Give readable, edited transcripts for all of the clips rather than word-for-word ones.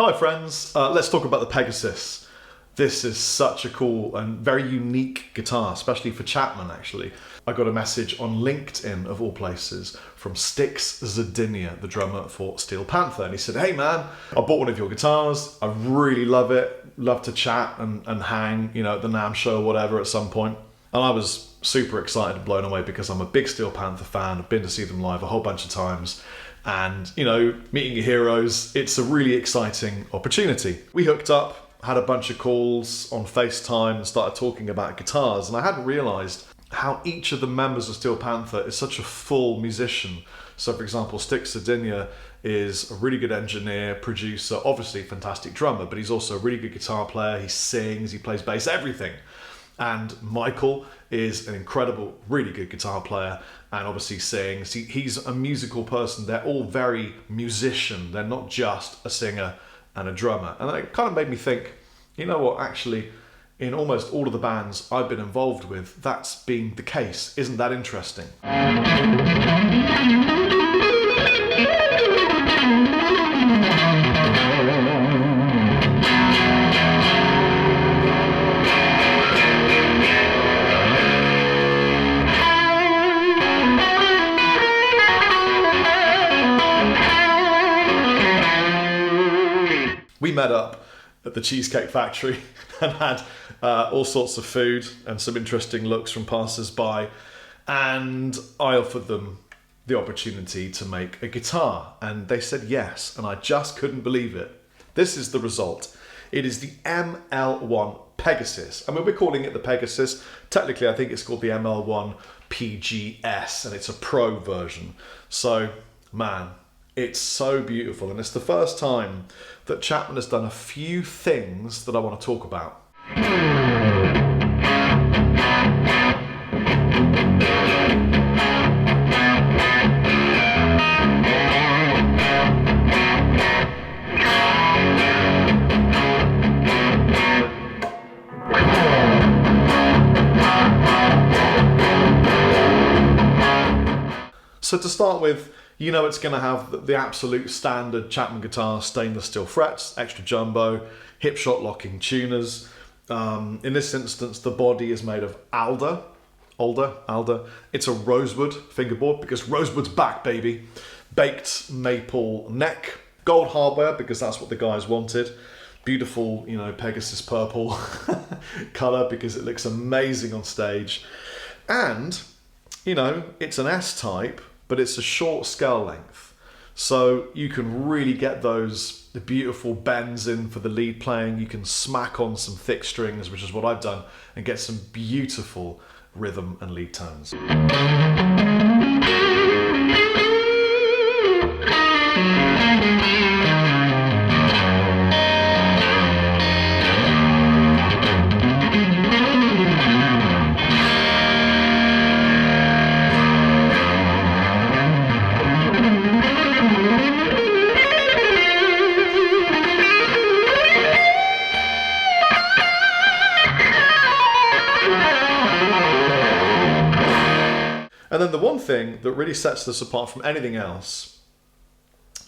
Hi friends, let's talk about the Pegasus. This is such a cool and very unique guitar, especially for Chapman actually. I got a message on LinkedIn, of all places, from Stix Zadinia, the drummer for Steel Panther, and he said, hey man, I bought one of your guitars, I really love it, love to chat and hang, you know, at the NAMM show or whatever at some point. And I was super excited and blown away because I'm a big Steel Panther fan, I've been to see them live a whole bunch of times. And, you know, meeting your heroes, it's a really exciting opportunity. We hooked up, had a bunch of calls on FaceTime and started talking about guitars. And I hadn't realized how each of the members of Steel Panther is such a full musician. So for example, Stix Zadinia is a really good engineer, producer, obviously a fantastic drummer, but he's also a really good guitar player. He sings, he plays bass, everything. And Michael is an incredible, really good guitar player and obviously sings. He's a musical person. They're all very musician. They're not just a singer and a drummer. And it kind of made me think, you know what, actually, in almost all of the bands I've been involved with, that's been the case. Isn't that interesting? We met up at the Cheesecake Factory and had all sorts of food and some interesting looks from passers-by, and I offered them the opportunity to make a guitar and they said yes, and I just couldn't believe it. This is the result. It is the ML1 Pegasus. I mean, we're calling it the Pegasus. Technically, I think it's called the ML1 PGS and it's a pro version. So, man, it's so beautiful, and it's the first time that Chapman has done a few things that I want to talk about. So to start with, you know it's going to have the absolute standard Chapman guitar, stainless steel frets, extra jumbo, hip shot locking tuners. In this instance, the body is made of alder. It's a rosewood fingerboard because rosewood's back, baby. Baked maple neck, gold hardware because that's what the guys wanted. Beautiful, you know, Pegasus purple color because it looks amazing on stage. And, you know, it's an S-type, but it's a short scale length. So you can really get those beautiful bends in for the lead playing. You can smack on some thick strings, which is what I've done, and get some beautiful rhythm and lead tones. And then the one thing that really sets this apart from anything else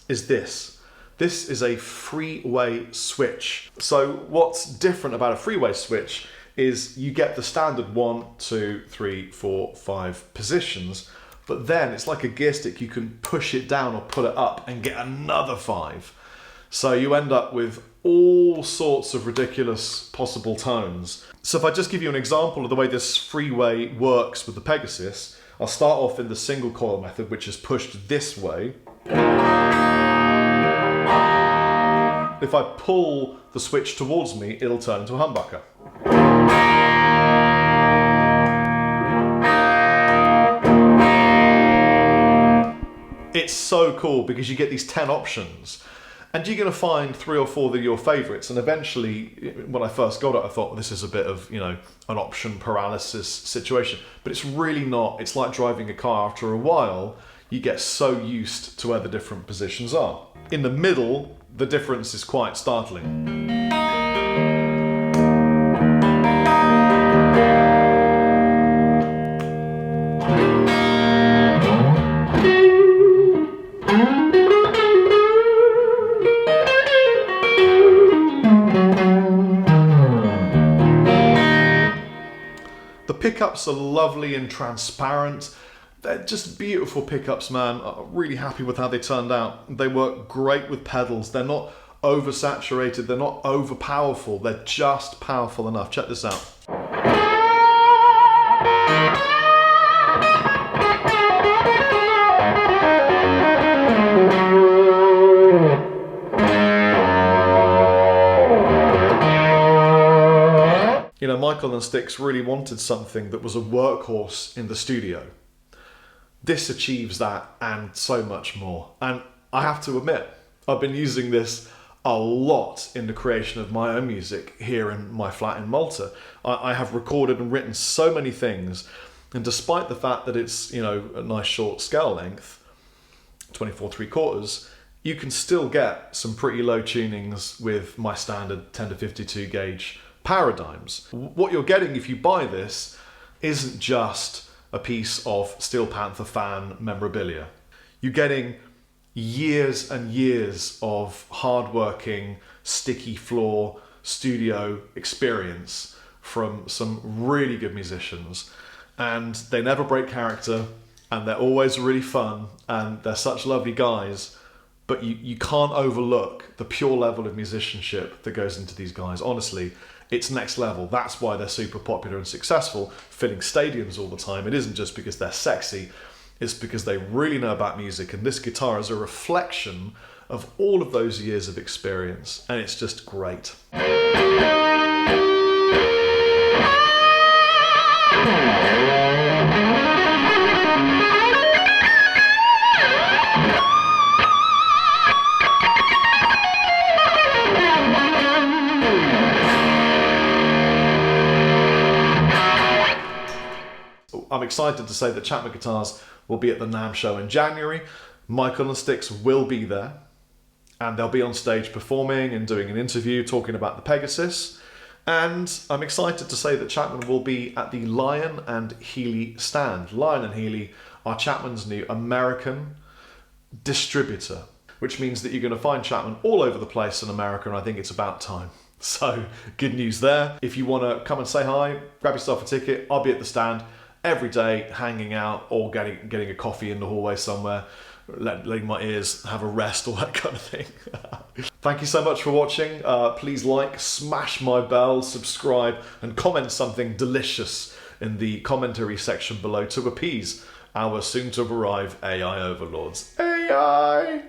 is this. This is a freeway switch. So what's different about a freeway switch is you get the standard 1, 2, 3, 4, 5 positions, but then it's like a gear stick. You can push it down or put it up and get another 5. So you end up with all sorts of ridiculous possible tones. So if I just give you an example of the way this freeway works with the Pegasus, I'll start off in the single coil method, which is pushed this way. If I pull the switch towards me, it'll turn into a humbucker. It's so cool because you get these 10 options. And you're going to find 3 or 4 that are your favorites. And eventually, when I first got it, I thought, well, this is a bit of, you know, an option paralysis situation. But it's really not. It's like driving a car. After a while, you get so used to where the different positions are. In the middle, the difference is quite startling. pickups are lovely and transparent. They're just beautiful pickups, man. I'm really happy with how they turned out. They work great with pedals. They're not oversaturated, they're not overpowerful, they're just powerful enough. Check this out. You know, Michael and Stix really wanted something that was a workhorse in the studio. This achieves that and so much more. And I have to admit, I've been using this a lot in the creation of my own music here in my flat in Malta. I have recorded and written so many things, and despite the fact that it's, you know, a nice short scale length, 24/3/4, you can still get some pretty low tunings with my standard 10 to 52 gauge paradigms. What you're getting if you buy this isn't just a piece of Steel Panther fan memorabilia. You're getting years and years of hard-working, sticky floor studio experience from some really good musicians, and they never break character, and they're always really fun, and they're such lovely guys, but you can't overlook the pure level of musicianship that goes into these guys. Honestly, it's next level. That's why they're super popular and successful, filling stadiums all the time. It isn't just because they're sexy, it's because they really know about music, and this guitar is a reflection of all of those years of experience, and it's just great. I'm excited to say that Chapman Guitars will be at the NAMM show in January. Michael and Stix will be there, and they'll be on stage performing and doing an interview talking about the Pegasus. And I'm excited to say that Chapman will be at the Lion and Healy stand. Lion and Healy are Chapman's new American distributor, which means that you're going to find Chapman all over the place in America, and I think it's about time. So good news there. If you want to come and say hi, grab yourself a ticket. I'll be at the stand every day, hanging out or getting a coffee in the hallway somewhere, letting my ears have a rest, all that kind of thing. Thank you so much for watching. Please like, smash my bell, subscribe, and comment something delicious in the commentary section below to appease our soon-to-arrive AI overlords. AI!